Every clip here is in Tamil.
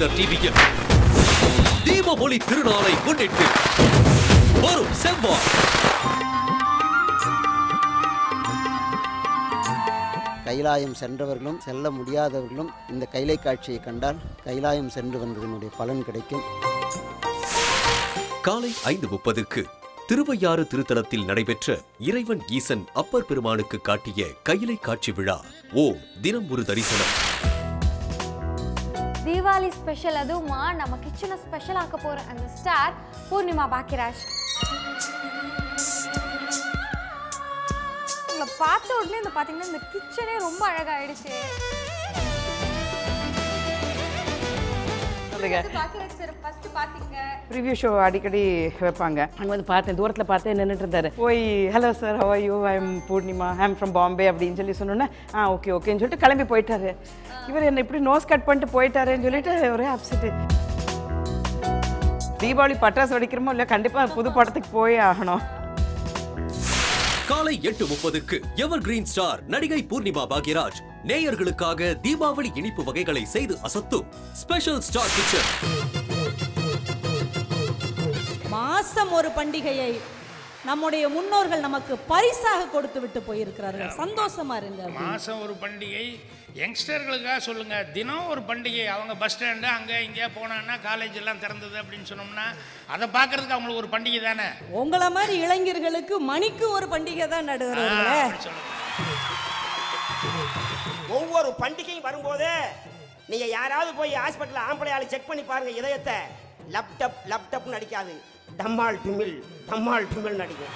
வேந்தர் டிவியில் தீபாவளி திருநாளை முன்னிட்டு வரும் செவ்வாய் கைலாயம் சென்றவர்களும் செல்ல முடியாதவர்களும் இந்த கைலை காட்சியை கண்டால் கைலாயம் சென்று வந்ததனுடைய பலன் கிடைக்கும். காலை 5:30க்கு திருவையாறு திருத்தலத்தில் நடைபெற்ற இறைவன் ஈசன் அப்பர் பெருமானுக்கு காட்டிய கைலை காட்சி விழா. ஓம் தினம் ஒரு தரிசனம். தீபாவளி ஸ்பெஷல் அதுவுமா நம்ம கிச்சனை ஸ்பெஷல் ஆக்க போற அந்த ஸ்டார் பூர்ணிமா பாக்கியராஜ். உங்களை பார்த்த உடனே இந்த பாத்தீங்கன்னா இந்த கிச்சனே ரொம்ப அழகாயிடுச்சு. ரிவ்யூ ஷோ அடிக்கடி வைப்பாங்க. அங்கே வந்து பார்த்தேன், தூரத்தில் பார்த்தேன், நின்றுட்டு இருந்தார். போய் hello sir how are you, I am Purnima, I am from Bombay அப்படின்னு சொல்லி சொன்னோன்னே ஓகே ஓகேன்னு சொல்லிட்டு கிளம்பி போயிட்டாரு. இவர் என்ன இப்படி நோஸ் கட் பண்ணிட்டு போயிட்டாருன்னு சொல்லிட்டு ஒரே அப்செட்டு. தீபாவளி பட்டாசு வெடிக்கிறோமோ இல்லை, கண்டிப்பாக புது படத்துக்கு போயே ஆகணும். காலை 8:30க்கு எவர் கிரீன் ஸ்டார் நடிகை பூர்ணிமா பாக்யராஜ் நேயர்களுக்காக தீபாவளி இனிப்பு வகைகளை செய்து அசத்தும் ஸ்பெஷல் ஸ்டார் கிச்சன். மாசம் ஒரு பண்டிகையை நம்முடைய முன்னோர்கள் நமக்கு பரிசாக கொடுத்து விட்டு போயிருக்கிறார்கள். சந்தோஷமா இருங்க. மாசம் ஒரு பண்டிகை யங்ஸ்டர்களுக்காக சொல்லுங்க. தினம் ஒரு பண்டிகை. அவங்க பஸ் ஸ்டாண்டு அங்கே இங்கே போனான்னா காலேஜ் எல்லாம் திறந்தது அப்படின்னு சொன்னோம்னா அதை பார்க்கறதுக்கு அவங்களுக்கு ஒரு பண்டிகை தானே. உங்களை மாதிரி இளைஞர்களுக்கு மணிக்கு ஒரு பண்டிகை தான் நடுவர்களே. ஒவ்வொரு பண்டிகையும் வரும்போது நீங்க யாராவது போய் ஹாஸ்பிட்டல் ஆம்பளையால செக் பண்ணி பாருங்க, இதயத்தை லேப்டாப் லேப்டாப்னு நடிக்காது, டம்மால் டுமில் டம்மால் டுமில் நடிக்கும்.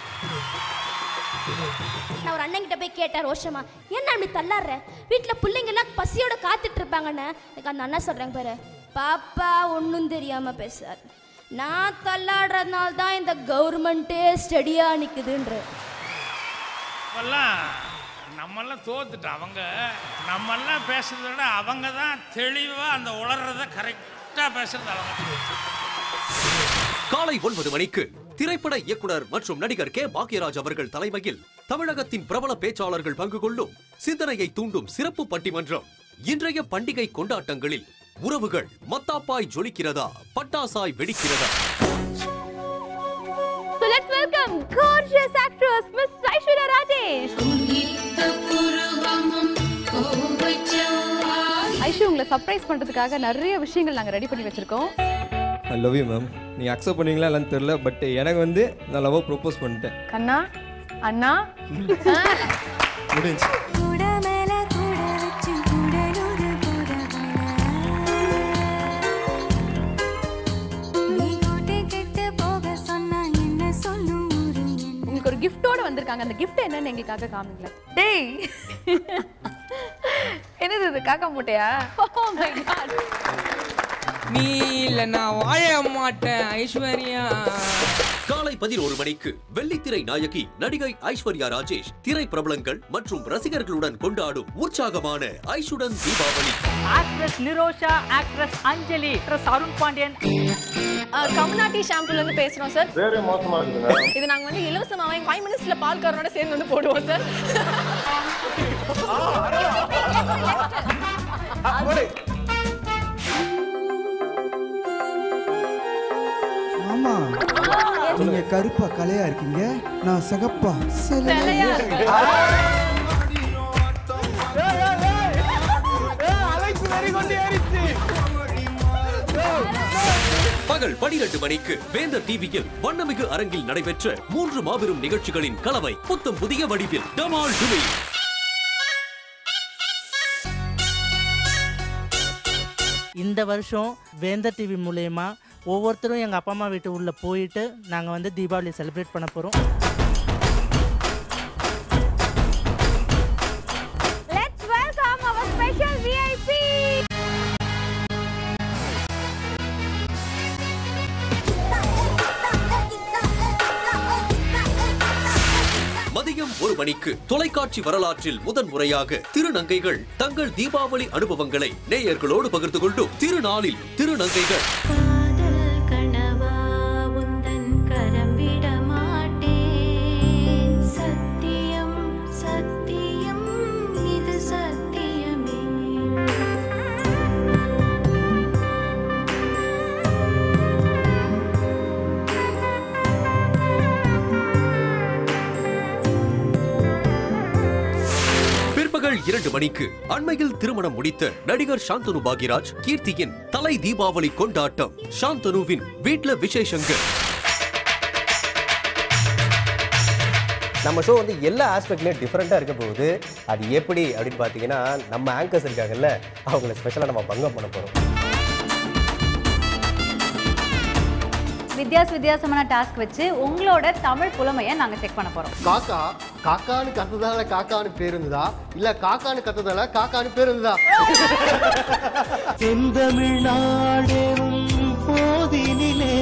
நான் ஒரு அண்ணன் கிட்ட போய் கேட்டேன் ரோஷமா, என்ன அப்படி தள்ளாடுற, வீட்டில் பிள்ளைங்கெல்லாம் பசியோட காத்துட்டு இருப்பாங்கன்னு. எனக்கு அந்த அண்ணா சொல்றாங்க பாரு, பாப்பா ஒன்றும் தெரியாம பேசுறாரு, நான் தள்ளாடுறதுனால தான் இந்த கவர்மெண்ட்டே ஸ்டடியா நிக்குதுன்ற. நம்மெல்லாம் தோத்துட்டோம். அவங்க நம்மெல்லாம் பேசுறத விட அவங்க தான் தெளிவா அந்த உளறத கரெக்டா பேசுறது. அவங்க காலை 9 மணிக்கு திரைப்பட இயக்குனர் மற்றும் நடிகர் கே பாக்யராஜ் அவர்கள் தலைமையில் தமிழகத்தின் பிரபல பேச்சாளர்கள் பங்கு கொள்ளும் சிந்தனையை தூண்டும் சிறப்பு பட்டிமன்றம். இன்றைய பண்டிகை கொண்டாட்டங்களில் உறவுகள் மத்தாப்பாய் ஜொலிக்கிறதா, பட்டாசாய் வெடிக்கிறதா? So let's welcome gorgeous actress Miss Aishwarya Rajesh. Aishu, உங்களை சர்ப்ரைஸ் பண்றதுக்காக நிறைய விஷயங்கள் நாங்க ரெடி பண்ணி வச்சிருக்கோம். I love you ma'am. நீங்கள் அக்செப்ட் பண்ணுவீங்களா இல்லைன்னு தெரியல, பட் எனக்கு வந்து நான் லவ் ப்ரொப்போஸ் பண்ணிட்டேன். கண்ணா அண்ணா முடிஞ்சு. உங்களுக்கு ஒரு கிஃப்டோட வந்திருக்காங்க. அந்த கிஃப்ட் என்னன்னு எங்களுக்காக காமிங்களா? டேய், என்னது இது, காக்கா மூட்டையா? Oh my god. நீ இல்ல நான் வாழ மாட்டேன் ஐஸ்வர்யா. காலை 11 மணிக்கு வெள்ளித்திரை நாயகி நடிகை ஐஸ்வர்யா ராஜேஷ் திரை பிரபலங்கள் மற்றும் ரசிகர்களுடன் கொண்டாடும் உற்சாகமான ஐஷுடன் தீபாவளி. ஆக்ட்ரஸ் நிரோஷா, ஆக்ட்ரஸ் அஞ்சலி, ஆக்ட்ரஸ் அருண் பாண்டியன். கம்நாட்டி ஷாம்புல இருந்து பேசுறோம் சார். வேற மோசமா இருக்குங்க. இது நாங்க வந்து இலவசமாவே 5 மினிட்ஸ்ல பால்காரனோட சேர்ந்து வந்து போடுவோம் சார். ஆமா, நீங்க கருப்பா கலையா இருக்கீங்க, நான் சகப்பா சிலையா. பகல் 12 மணிக்கு வேந்தர் டிவியில் வண்ணமிகு அரங்கில் நடைபெற்ற 3 மாபெரும் நிகழ்ச்சிகளின் கலவை புத்தம் புதிய வடிவில் டமால் டுமில். இந்த வருஷம் வேந்தர் டிவி மூலமா ஒவ்வொருத்தரும் எங்கள் அப்பா அம்மா வீட்டு உள்ள போயிட்டு நாங்கள் வந்து தீபாவளி செலிப்ரேட் பண்ண போகிறோம். Let's welcome our special VIP. மதியம் 1 மணிக்கு தொலைக்காட்சி வரலாற்றில் முதன்முறையாக திருநங்கைகள் தங்கள் தீபாவளி அனுபவங்களை நேயர்களோடு பகிர்ந்து கொள்ளும் திருநாளில் திருநங்கைகள். 2 மணிக்கு அண்மையில் திருமணம் முடித்த நடிகர் சாந்தனு பாக்யராஜ் கீர்த்தியின் தலை தீபாவளி கொண்டாட்டம். சாந்தனுவின் வீட்ல விசேஷங்கள். நம்ம ஷோ வந்து எல்லா ஆஸ்பெக்ட்லேயும் டிஃப்ரெண்ட்டாக இருக்க போகுது. அது எப்படி அப்படின்னு பார்த்தீங்கன்னா, நம்ம ஆங்கர்ஸ் இருக்காங்கல்ல, அவங்கள ஸ்பெஷலாக நம்ம பங்கம் பண்ண போகிறோம். வித்தியாசமான டாஸ்க் வச்சு உங்களோட தமிழ் புலமையை நாங்கள் செக் பண்ண போகிறோம். காக்கான்னு கத்துறதால காக்கான்னு பேர் இருந்ததா, இல்லை காக்கான்னு கத்துறதால காக்கான்னு பேர் இருந்ததா? போதினிலே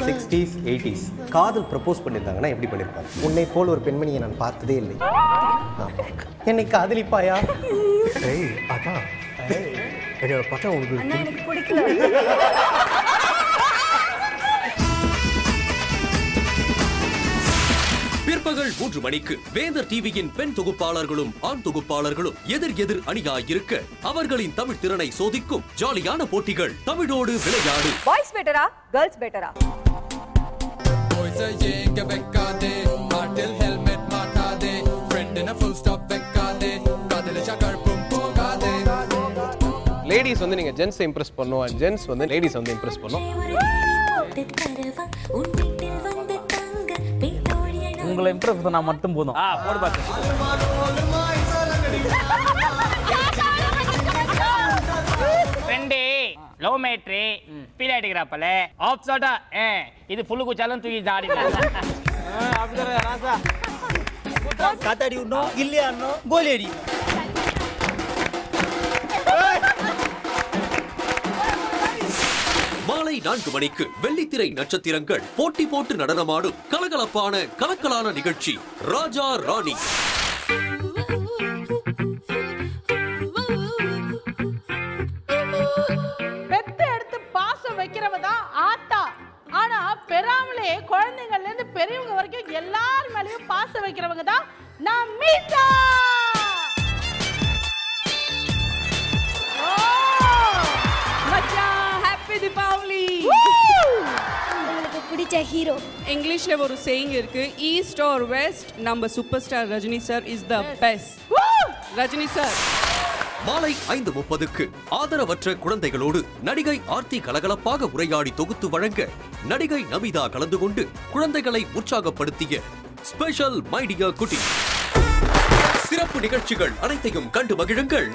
60s 80s காதல் ப்ரப்போஸ் பண்ணியிருந்தாங்கன்னா எப்படி பண்ணியிருப்பாங்க? உன்னை போல் ஒரு பெண்மணியை நான் பார்த்ததே இல்லை, என்னை காதலிப்பாயா? அதான் என்னோட பார்த்தா உங்களுக்கு பிடிக்கல. பிற்பகல் 3 மணிக்கு வேந்தர் டிவியின் பெண் தொகுப்பாளர்களும் ஆண் தொகுப்பாளர்களும் எதிர் அணியாயிருக்க அவர்களின் தமிழ் திறனை சோதிக்கும் ஜாலியான போட்டிகள். தமிழோடு விளையாடு. பாய்ஸ் பெட்டரா கேர்ள்ஸ் பெட்டரா? லேடிஸ் வந்து நீங்க ஜென்ஸ் இம்ப்ரெஸ் பண்ணும், அண்ட் ஜென்ஸ் வந்து லேடிஸ் வந்து இம்ப்ரெஸ் பண்ணும். உங்களை இம்ப்ரெஸ் பண்ணா மட்டும் போதும். போடு பாத்து. ஃப்ரெண்டே லவ் மேட்ரி பீல் அடிக்கிறாப்பல ஆஃப் ஷாட்டா இது புல்லு குச்சாலும் தூக்கி ஜாடிடலாம். அப்படியே ராசா காத்தாடி உண்ணோம் இல்லையா அண்ணோ கோலி அடி. மாலை 4 மணிக்கு வெள்ளித்திரை நட்சத்திரங்கள் போட்டி போட்டு நடனமாடும் கலகலப்பான கலக்கலான நிகழ்ச்சி ராஜா ராணி. பெத்த எடுத்து பாசம் வைக்கிறவ தான் ஆத்தா. ஆனா பெறாமலே குழந்தைங்கள்ல இருந்து பெரியவங்க வரைக்கும் எல்லார் மேலயும் பாசம் வைக்கிறவங்க தான் நான் மீசா. தீபாவளி. உங்களுக்கு பிடிச்ச ஹீரோ? இங்கிலீஷ்ல ஒரு சேயிங் இருக்கு, ஈஸ்ட் ஆர் வெஸ்ட், நம்ம super star Rajini sir is the best. Rajini sir. மாலை 5:30க்கு ஆதரவற்ற குழந்தைகளோடு நடிகை ஆர்த்தி கலகலப்பாக உரையாடி தொகுத்து வழங்க நடிகை நமிதா கலந்து கொண்டு குழந்தைகளை உற்சாகப்படுத்திய ஸ்பெஷல் மை டியர் குட்டி. சிறப்பு நிகழ்ச்சிகள் அனைத்தையும் கண்டு மகிழுங்கள்.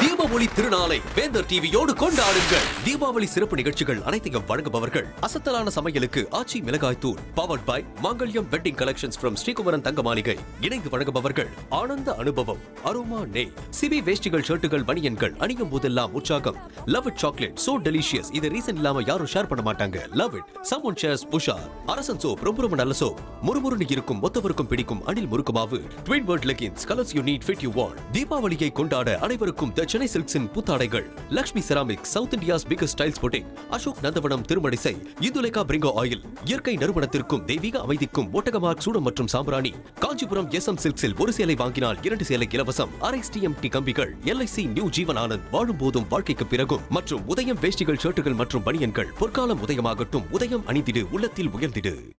தீபாவளி திருநாளை வேந்தர் டிவியோடு கொண்டாடுங்கள். தீபாவளி சிறப்பு நிகழ்ச்சிகள் அனைத்தையும் வழங்குபவர்கள் அசத்தலான சமையலுக்கு ஆச்சி மிளகாய் தூள், powered by Mangalyam wedding collections from Sri Kumaran தங்க மாளிகை. இணைந்து வழங்குபவர்கள் ஆனந்த அனுபவம், அரோமா நெய், சிபி வேஷ்டிகள், ஷர்ட்டுகள், பனியன்கள் அணியும் போதெல்லாம் உற்சாகம். Love it chocolate so delicious, இது ரீசன் இல்லாம யாரும் ஷேர் பண்ண மாட்டாங்க. லவ் இட் சம்மன் ஷேர்ஸ் புஷா. அரசன் சோப் ரொம்ப நல்ல சோப். முறுமுறுன்னு இருக்கும் மொத்தவருக்கும் பிடிக்கும் அணில் முறுக்குமாவு. Twin birds leggings, colours you need fit you want. தீபாவளியை கொண்டாட அனைவருக்கும் சென்னை சில்க்ஸின் புத்தாடைகள். Lakshmi ceramics, south India's biggest ஸ்டைல்ஸ் புட்டிங், அசோக் நந்தவனம் திருமணிசை, இந்துலேகா பிரிங்கோ ஆயில், இயற்கை நறுமணத்திற்கும் தெய்வீக அமைதிக்கும் ஒட்டகமார்க் சூடம் மற்றும் சாம்பிராணி. காஞ்சிபுரம் SM சில்க்ஸில் ஒரு சேலை வாங்கினால் 2 சேலை இலவசம். RXTMT கம்பிகள், LIC நியூ ஜீவன் ஆனந்த், வாழும் போதும் வாழ்க்கைக்கு பிறகும் மற்றும் உதயம் வேஷ்டிகள், ஷர்ட்டுகள் மற்றும் பனியன்கள். பொற்காலம் உதயமாகட்டும், உதயம் அணிந்திடு, உள்ளத்தில் உயர்ந்திடு.